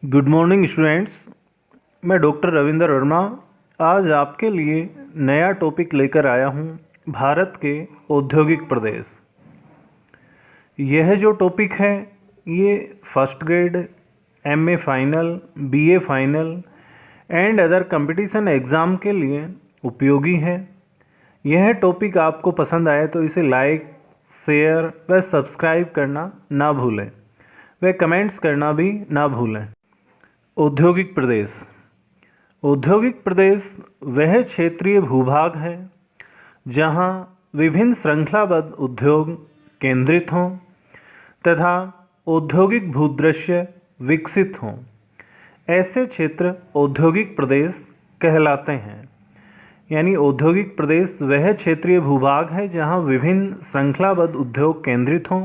Good morning students. मैं doctor Ravinder Verma आज आपके लिए नया टॉपिक लेकर आया हूँ, भारत के औद्योगिक प्रदेश। यह जो टॉपिक है ये first grade, MA final, BA final and other competition exam के लिए उपयोगी है। यह टॉपिक आपको पसंद आए तो इसे लाइक, शेयर व सब्सक्राइब करना ना भूलें, व कमेंट्स करना भी ना भूलें। औद्योगिक प्रदेश। औद्योगिक प्रदेश वह क्षेत्रीय भूभाग है जहां विभिन्न श्रृंखलाबद्ध उद्योग केंद्रित हों तथा औद्योगिक भूदृश्य विकसित हों। ऐसे क्षेत्र औद्योगिक प्रदेश कहलाते हैं। यानी औद्योगिक प्रदेश वह क्षेत्रीय भूभाग है जहां विभिन्न श्रृंखलाबद्ध उद्योग केंद्रित हों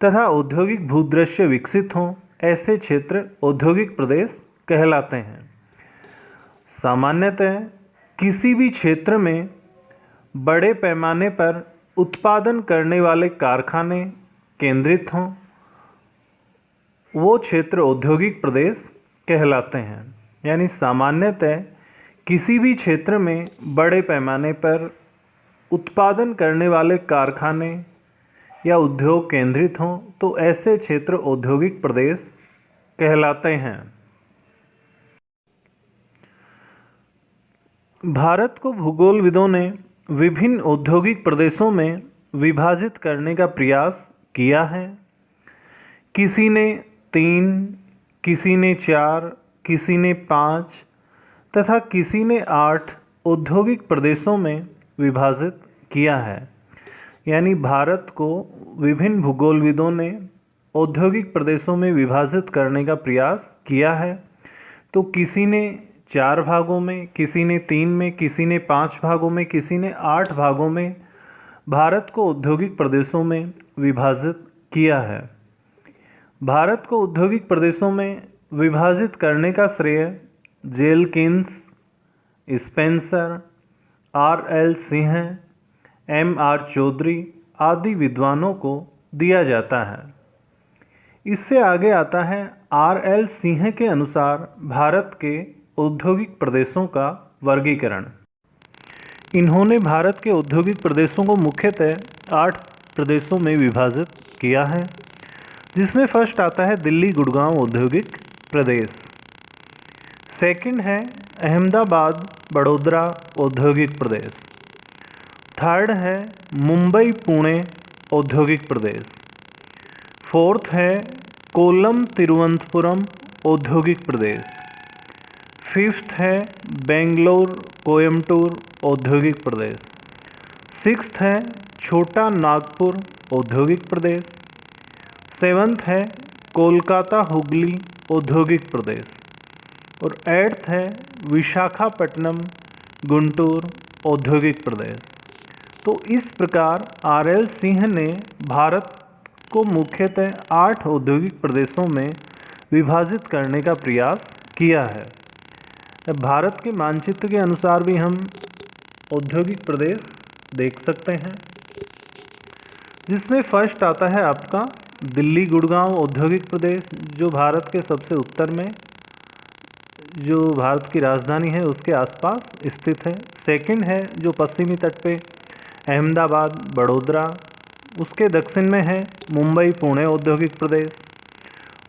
तथा औद्योगिक भूदृश्य विकसित हों। ऐसे क्षेत्र औद्योगिक प्रदेश कहलाते हैं। सामान्यतः किसी भी क्षेत्र में बड़े पैमाने पर उत्पादन करने वाले कारखाने केंद्रित हों, वो क्षेत्र औद्योगिक प्रदेश कहलाते हैं। यानी सामान्यतः किसी भी क्षेत्र में बड़े पैमाने पर उत्पादन करने वाले कारखाने या उद्योग केंद्रित हों तो ऐसे क्षेत्र औद्योगिक प्रदेश कहलाते हैं। भारत को भूगोलविदों ने विभिन्न औद्योगिक प्रदेशों में विभाजित करने का प्रयास किया है। किसी ने 3, किसी ने 4, किसी ने 5 तथा किसी ने 8 औद्योगिक प्रदेशों में विभाजित किया है। यानी भारत को विभिन्न भूगोलविदों ने औद्योगिक प्रदेशों में विभाजित करने का प्रयास किया है। तो किसी ने 4 भागों में, किसी ने 3 में, किसी ने 5 भागों में, किसी ने 8 भागों में भारत को औद्योगिक प्रदेशों में विभाजित किया है। भारत को औद्योगिक प्रदेशों में विभाजित करने का श्रेय जेलकिंस, Spencer, R.L. Singh, M.R. Chaudhary आदि विद्वानों को दिया जाता है। इससे आगे आता है R.L. सिंह के अनुसार भारत के औद्योगिक प्रदेशों का वर्गीकरण। इन्होंने भारत के औद्योगिक प्रदेशों को मुख्यतः 8 प्रदेशों में विभाजित किया है, जिसमें फर्स्ट आता है दिल्ली गुड़गांव औद्योगिक प्रदेश। सेकंड है अहमदाबाद बड़ौदा औद्योगिक प्रदेश। थर्ड है मुंबई पुणे औद्योगिक प्रदेश। फोर्थ है कोल्लम तिरुवनंतपुरम औद्योगिक प्रदेश। फिफ्थ है बेंगलोर कोयम्बटूर औद्योगिक प्रदेश। सिक्स्थ है छोटा नागपुर औद्योगिक प्रदेश। सेवन्थ है कोलकाता हुगली औद्योगिक प्रदेश। और 8th है विशाखापट्टनम गुंटूर औद्योगिक प्रदेश। तो इस प्रकार R.L. सिंह ने भारत को मुख्यतः 8 औद्योगिक प्रदेशों में विभाजित करने का प्रयास किया है। भारत के मानचित्र के अनुसार भी हम औद्योगिक प्रदेश देख सकते हैं, जिसमें फर्स्ट आता है आपका दिल्ली गुड़गांव औद्योगिक प्रदेश, जो भारत के सबसे उत्तर में, जो भारत की राजधानी है उसके आसपास स्थित है। सेकंड है जो पश्चिमी तट पे अहमदाबाद बड़ौदा, उसके दक्षिण में है मुंबई पुणे औद्योगिक प्रदेश,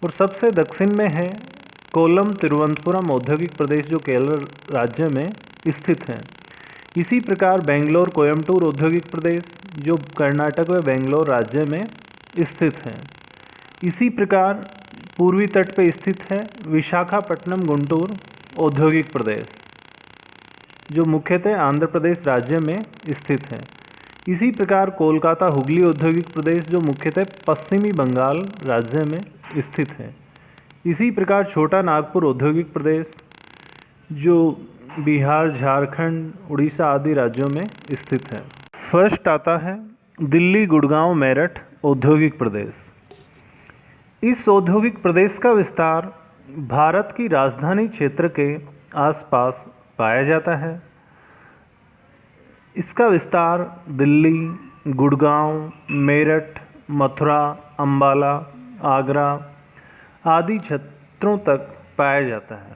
और सबसे दक्षिण में है कोल्लम तिरुवनंतपुरम औद्योगिक प्रदेश, जो केरल राज्य में स्थित है। इसी प्रकार बेंगलोर कोयम्बटूर औद्योगिक प्रदेश, जो कर्नाटक व बेंगलोर राज्य में स्थित है। इसी प्रकार पूर्वी तट पर स्थित है विशाखापट्टनम गुंटूर औद्योगिक प्रदेश, जो मुख्यतः आंध्र प्रदेश राज्य में स्थित है। इसी प्रकार कोलकाता हुगली औद्योगिक प्रदेश, जो मुख्यतः पश्चिमी बंगाल राज्य में स्थित है। इसी प्रकार छोटा नागपुर औद्योगिक प्रदेश, जो बिहार, झारखंड, उड़ीसा आदि राज्यों में स्थित है। फर्स्ट आता है दिल्ली गुड़गांव मेरठ औद्योगिक प्रदेश। इस औद्योगिक प्रदेश का विस्तार भारत की राजधानी क्षेत्र के आसपास पाया जाता है। इसका विस्तार दिल्ली, गुड़गांव, मेरठ, मथुरा, अंबाला, आगरा आदि क्षेत्रों तक पाया जाता है।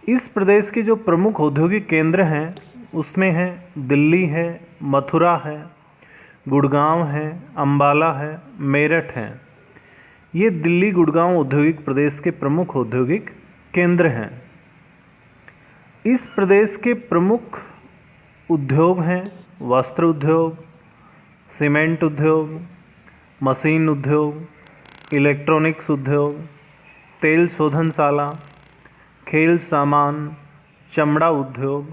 इस प्रदेश के जो प्रमुख औद्योगिक केंद्र हैं उसमें है दिल्ली है, मथुरा है, गुड़गांव है, अंबाला है, मेरठ है। ये दिल्ली गुड़गांव औद्योगिक प्रदेश के प्रमुख औद्योगिक केंद्र हैं। इस प्रदेश के प्रमुख उद्योग हैं वस्त्र उद्योग, सीमेंट उद्योग, मशीन उद्योग, इलेक्ट्रॉनिक्स उद्योग, तेल शोधनशाला, खेल सामान, चमड़ा उद्योग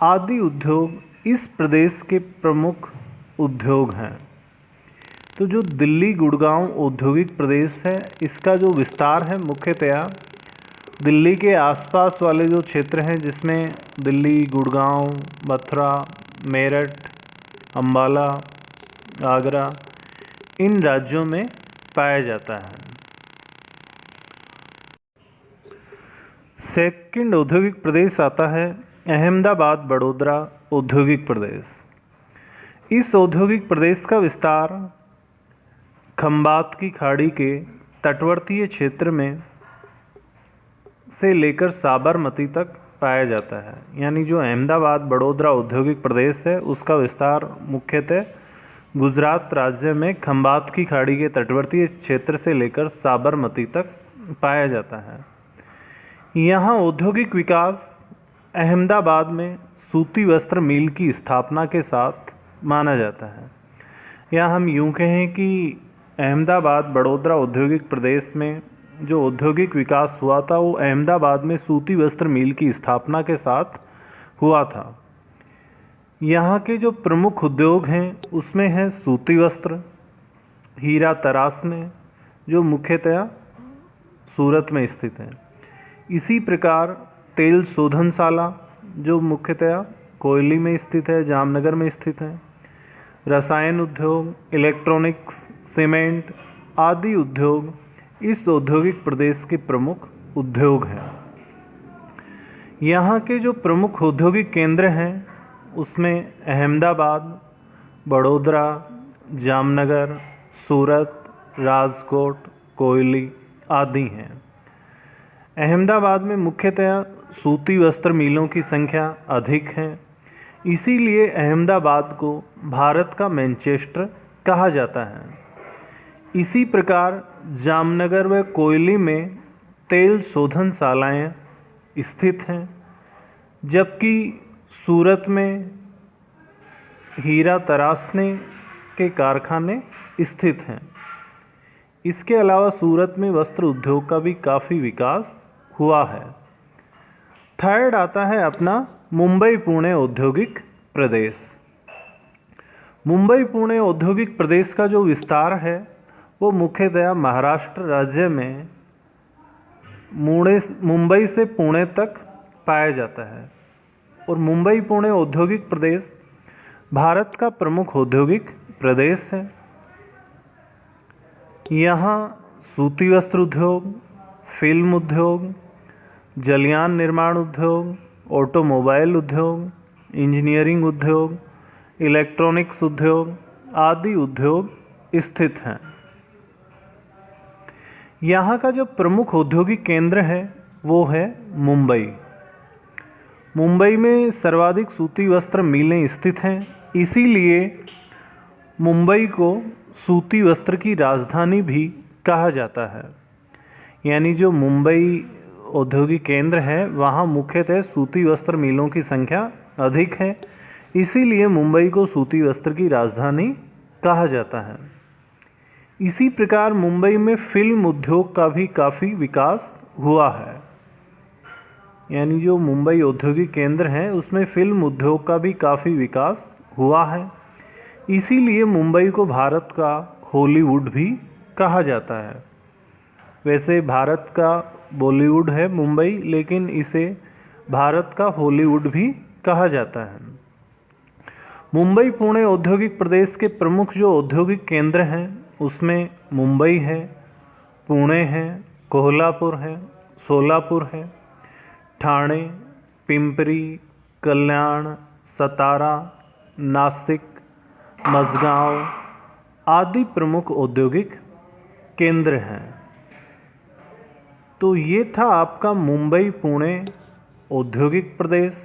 आदि उद्योग इस प्रदेश के प्रमुख उद्योग हैं। तो जो दिल्ली गुड़गांव औद्योगिक प्रदेश है, इसका जो विस्तार है मुख्यतया दिल्ली के आसपास वाले जो क्षेत्र हैं जिसमें दिल्ली, गुड़गांव, मथुरा, मेरठ, अंबाला, आगरा इन राज्यों में पाया जाता है। सेकंड औद्योगिक प्रदेश आता है अहमदाबाद वडोदरा औद्योगिक प्रदेश। इस औद्योगिक प्रदेश का विस्तार खंबात की खाड़ी के तटवर्तीय क्षेत्र में से लेकर साबरमती तक पाया जाता है। यानी जो अहमदाबाद वडोदरा औद्योगिक प्रदेश है उसका विस्तार मुख्यतः गुजरात राज्य में खंबात की खाड़ी के तटवर्तीय क्षेत्र से लेकर साबरमती तक पाया जाता है। यहाँ औद्योगिक विकास अहमदाबाद में सूती वस्त्र मिल की स्थापना के साथ माना जाता है। या हम यूँ कहें कि अहमदाबाद वडोदरा औद्योगिक प्रदेश में जो औद्योगिक विकास हुआ था वो अहमदाबाद में सूती वस्त्र मिल की स्थापना के साथ हुआ था। यहाँ के जो प्रमुख उद्योग हैं उसमें है सूती वस्त्र, हीरा तराशने जो मुख्यतया सूरत में स्थित है। इसी प्रकार तेल शोधनशाला जो मुख्यतया कोयली में स्थित है, जामनगर में स्थित है। रसायन उद्योग, इलेक्ट्रॉनिक्स, सीमेंट आदि उद्योग इस औद्योगिक प्रदेश के प्रमुख उद्योग हैं। यहाँ के जो प्रमुख औद्योगिक केंद्र हैं उसमें अहमदाबाद, वडोदरा, जामनगर, सूरत, राजकोट, कोयली आदि हैं। अहमदाबाद में मुख्यतया सूती वस्त्र मिलों की संख्या अधिक है, इसीलिए अहमदाबाद को भारत का मैनचेस्टर कहा जाता है। इसी प्रकार जामनगर व कोयली में तेल शोधनशालाएँ स्थित हैं, जबकि सूरत में हीरा तराशने के कारखाने स्थित हैं। इसके अलावा सूरत में वस्त्र उद्योग का भी काफ़ी विकास हुआ है। थर्ड आता है अपना मुंबई पुणे औद्योगिक प्रदेश। मुंबई पुणे औद्योगिक प्रदेश का जो विस्तार है वो मुख्यतया महाराष्ट्र राज्य में मुंबई से पुणे तक पाया जाता है। और मुंबई पुणे औद्योगिक प्रदेश भारत का प्रमुख औद्योगिक प्रदेश है। यहाँ सूती वस्त्र उद्योग, फिल्म उद्योग, जलयान निर्माण उद्योग, ऑटोमोबाइल उद्योग, इंजीनियरिंग उद्योग, इलेक्ट्रॉनिक्स उद्योग आदि उद्योग स्थित हैं। यहाँ का जो प्रमुख औद्योगिक केंद्र है वो है मुंबई। मुंबई में सर्वाधिक सूती वस्त्र मिलें स्थित हैं, इसीलिए मुंबई को सूती वस्त्र की राजधानी भी कहा जाता है। यानी जो मुंबई औद्योगिक केंद्र है वहाँ मुख्यतः सूती वस्त्र मिलों की संख्या अधिक है, इसीलिए मुंबई को सूती वस्त्र की राजधानी कहा जाता है। इसी प्रकार मुंबई में फिल्म उद्योग का भी काफ़ी विकास हुआ है। यानी जो मुंबई औद्योगिक केंद्र है उसमें फिल्म उद्योग का भी काफ़ी विकास हुआ है, इसीलिए मुंबई को भारत का हॉलीवुड भी कहा जाता है। वैसे भारत का बॉलीवुड है मुंबई, लेकिन इसे भारत का हॉलीवुड भी कहा जाता है। मुंबई पुणे औद्योगिक प्रदेश के प्रमुख जो औद्योगिक केंद्र हैं उसमें मुंबई है, पुणे है, कोल्हापुर है, सोलापुर है, ठाणे, पिंपरी, कल्याण, सतारा, नासिक, मझगांव आदि प्रमुख औद्योगिक केंद्र हैं। तो ये था आपका मुंबई पुणे औद्योगिक प्रदेश।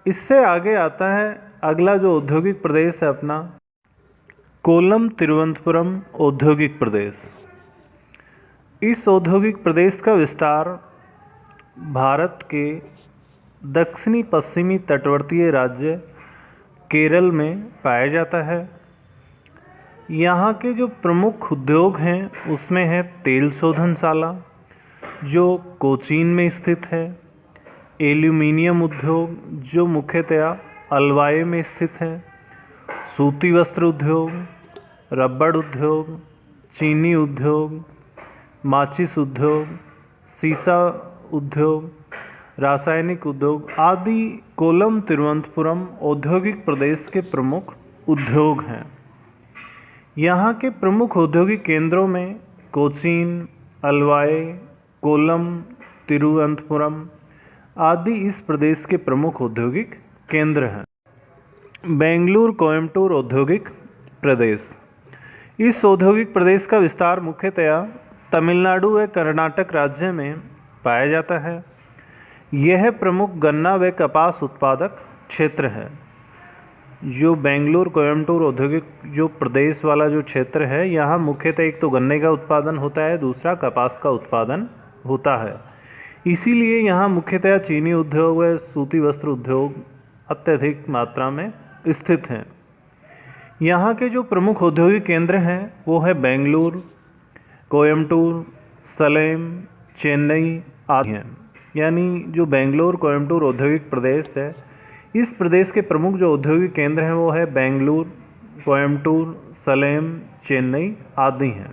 इससे आगे आता है अगला जो औद्योगिक प्रदेश है अपना, कोल्लम तिरुवनंतपुरम औद्योगिक प्रदेश। इस औद्योगिक प्रदेश का विस्तार भारत के दक्षिणी पश्चिमी तटवर्तीय राज्य केरल में पाया जाता है। यहाँ के जो प्रमुख उद्योग हैं उसमें है तेल शोधनशाला जो कोचीन में स्थित है, एल्यूमीनियम उद्योग जो मुख्यतया अलवाय में स्थित है, सूती वस्त्र उद्योग, रबड़ उद्योग, चीनी उद्योग, माचिस उद्योग, सीसा उद्योग, रासायनिक उद्योग आदि कोल्लम तिरुवनंतपुरम औद्योगिक प्रदेश के प्रमुख उद्योग हैं। यहाँ के प्रमुख औद्योगिक केंद्रों में कोचीन, अलवाय, कोल्लम, तिरुवनंतपुरम आदि इस प्रदेश के प्रमुख औद्योगिक केंद्र हैं। बेंगलुरु कोयम्बटूर औद्योगिक प्रदेश। इस औद्योगिक प्रदेश का विस्तार मुख्यतया तमिलनाडु व कर्नाटक राज्य में पाया जाता है। यह प्रमुख गन्ना व कपास उत्पादक क्षेत्र है। जो बेंगलुरु कोयम्बटूर औद्योगिक जो प्रदेश वाला जो क्षेत्र है, यहाँ मुख्यतः एक तो गन्ने का उत्पादन होता है, दूसरा कपास का उत्पादन होता है। इसीलिए यहाँ मुख्यतः चीनी उद्योग व सूती वस्त्र उद्योग अत्यधिक मात्रा में स्थित हैं। यहाँ के जो प्रमुख औद्योगिक केंद्र हैं वो है बेंगलुरु, कोयम्बटूर, सलेम, चेन्नई आदि हैं। यानी जो बेंगलुरु कोयम्बटूर औद्योगिक प्रदेश है, इस प्रदेश के प्रमुख जो औद्योगिक केंद्र हैं वो है बेंगलुरु, कोयम्बटूर, सलेम, चेन्नई आदि हैं।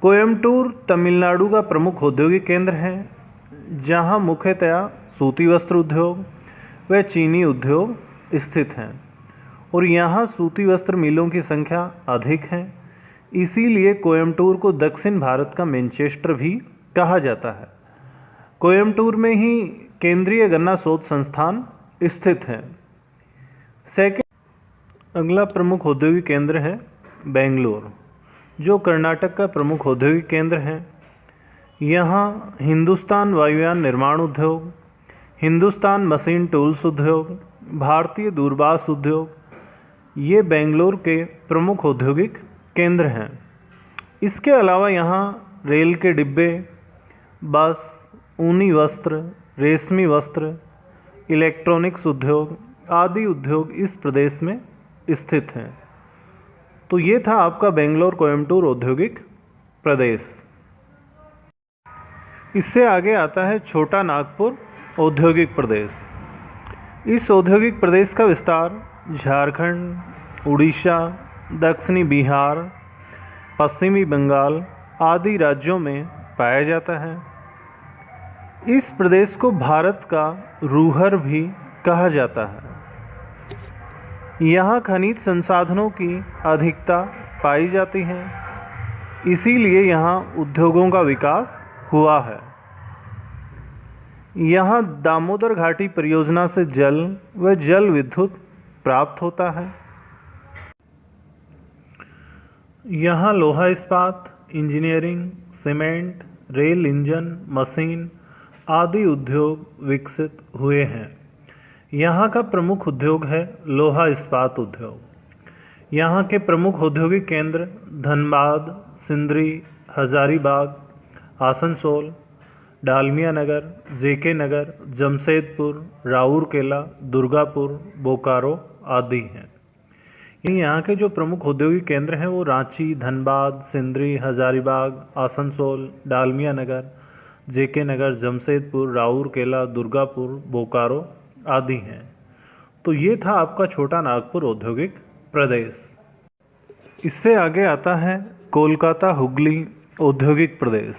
कोयम्बटूर तमिलनाडु का प्रमुख औद्योगिक केंद्र है, जहां मुख्यतया सूती वस्त्र उद्योग व चीनी उद्योग स्थित हैं और यहाँ सूती वस्त्र मिलों की संख्या अधिक है। इसीलिए कोयम्बटूर को दक्षिण भारत का मैनचेस्टर भी कहा जाता है। कोयम्बटूर में ही केंद्रीय गन्ना शोध संस्थान स्थित है। अगला प्रमुख औद्योगिक केंद्र है बेंगलुरु, जो कर्नाटक का प्रमुख औद्योगिक केंद्र है। यहाँ हिंदुस्तान वायुयान निर्माण उद्योग, हिंदुस्तान मशीन टूल्स उद्योग, भारतीय दूरभाष उद्योग ये बेंगलुरु के प्रमुख औद्योगिक केंद्र हैं। इसके अलावा यहाँ रेल के डिब्बे, बस, ऊनी वस्त्र, रेशमी वस्त्र, इलेक्ट्रॉनिक्स उद्योग आदि उद्योग इस प्रदेश में स्थित हैं। तो ये था आपका बेंगलोर कोयम्बटूर औद्योगिक प्रदेश। इससे आगे आता है छोटा नागपुर औद्योगिक प्रदेश। इस औद्योगिक प्रदेश का विस्तार झारखंड, उड़ीसा, दक्षिणी बिहार, पश्चिमी बंगाल आदि राज्यों में पाया जाता है। इस प्रदेश को भारत का रूहर भी कहा जाता है। यहाँ खनिज संसाधनों की अधिकता पाई जाती है, इसीलिए यहाँ उद्योगों का विकास हुआ है। यहाँ दामोदर घाटी परियोजना से जल व जल विद्युत प्राप्त होता है। यहाँ लोहा इस्पात, engineering, cement, rail engine, machine आदि उद्योग विकसित हुए हैं। यहाँ का प्रमुख उद्योग है लोहा इस्पात उद्योग। यहाँ के प्रमुख औद्योगिक केंद्र धनबाद, सिंदरी, हजारीबाग, आसनसोल, डालमिया नगर, जेके नगर, जमशेदपुर, राउरकेला, दुर्गापुर, बोकारो आदि हैं। यहाँ के जो प्रमुख औद्योगिक केंद्र हैं वो रांची, धनबाद, सिंदरी, हजारीबाग, आसनसोल, डालमिया नगर, जेके नगर, जमशेदपुर, राउरकेला, दुर्गापुर, बोकारो आदि हैं। तो ये था आपका छोटा नागपुर औद्योगिक प्रदेश। इससे आगे आता है कोलकाता हुगली औद्योगिक प्रदेश।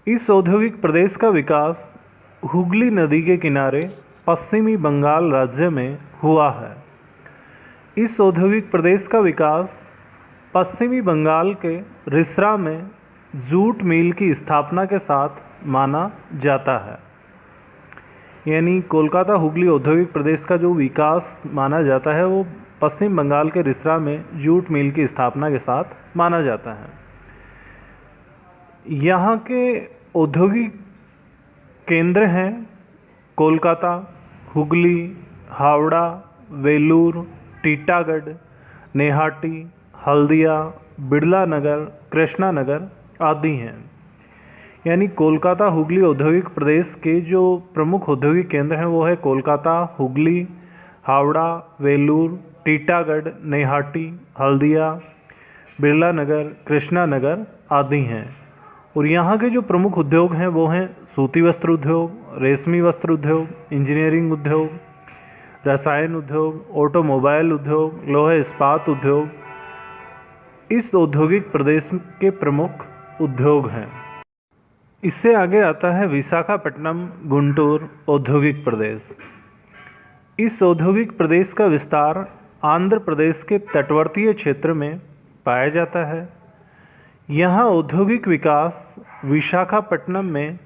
इस औद्योगिक प्रदेश का विकास हुगली नदी के किनारे पश्चिमी बंगाल राज्य में हुआ है। इस औद्योगिक प्रदेश का विकास पश्चिमी बंगाल के रिसरा में जूट मिल की स्थापना के साथ माना जाता है। यानी कोलकाता हुगली औद्योगिक प्रदेश का जो विकास माना जाता है वो पश्चिम बंगाल के रिसरा में जूट मिल की स्थापना के साथ माना जाता है। यहाँ के औद्योगिक केंद्र हैं कोलकाता, हुगली, हावड़ा, वेलूर, टीटागढ़, नेहाटी, हल्दिया, बिड़ला नगर, कृष्णा नगर आदि हैं। यानी कोलकाता हुगली औद्योगिक प्रदेश के जो प्रमुख औद्योगिक केंद्र हैं वो है कोलकाता, हुगली, हावड़ा, वेलूर, टीटागढ़, नेहाटी, हल्दिया, बिड़ला नगर, कृष्णा नगर आदि हैं। और यहाँ के जो प्रमुख उद्योग हैं वो हैं सूती वस्त्र उद्योग, रेशमी वस्त्र उद्योग, इंजीनियरिंग उद्योग, रसायन उद्योग, ऑटोमोबाइल उद्योग, लोहा इस्पात उद्योग इस औद्योगिक प्रदेश के प्रमुख उद्योग हैं। इससे आगे आता है विशाखापट्टनम गुंटूर औद्योगिक प्रदेश। इस औद्योगिक प्रदेश का विस्तार आंध्र प्रदेश के तटवर्तीय क्षेत्र में पाया जाता है। यहाँ औद्योगिक विकास विशाखापट्टनम में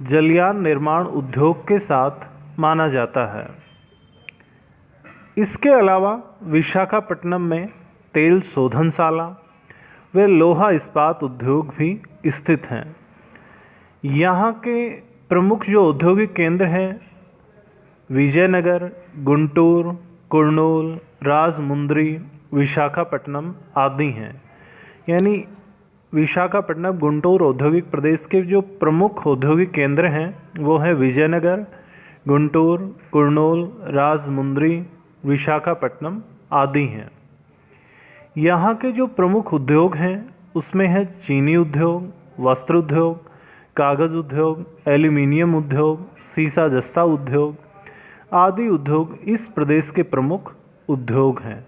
जलयान निर्माण उद्योग के साथ माना जाता है। इसके अलावा विशाखापट्टनम में तेल शोधनशाला व लोहा इस्पात उद्योग भी स्थित हैं। यहाँ के प्रमुख जो औद्योगिक केंद्र हैं विजयनगर, गुंटूर, कुर्नूल, राजमुंद्री, विशाखापट्टनम आदि हैं। यानी विशाखापट्टनम गुंटूर औद्योगिक प्रदेश के जो प्रमुख औद्योगिक केंद्र हैं वो हैं विजयनगर, गुंटूर, कुर्नूल, राजमुंद्री, विशाखापट्टनम आदि हैं। यहाँ के जो प्रमुख उद्योग हैं उसमें है चीनी उद्योग, वस्त्र उद्योग, कागज़ उद्योग, एल्यूमीनियम उद्योग, सीसा जस्ता उद्योग आदि उद्योग इस प्रदेश के प्रमुख उद्योग हैं।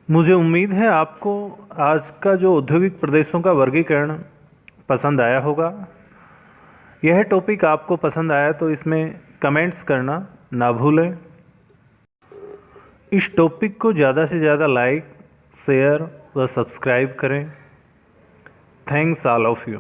मुझे उम्मीद है आपको आज का जो औद्योगिक प्रदेशों का वर्गीकरण पसंद आया होगा। यह टॉपिक आपको पसंद आया तो इसमें कमेंट्स करना ना भूलें। इस टॉपिक को ज़्यादा से ज़्यादा लाइक, शेयर व सब्सक्राइब करें। Thanks all of you.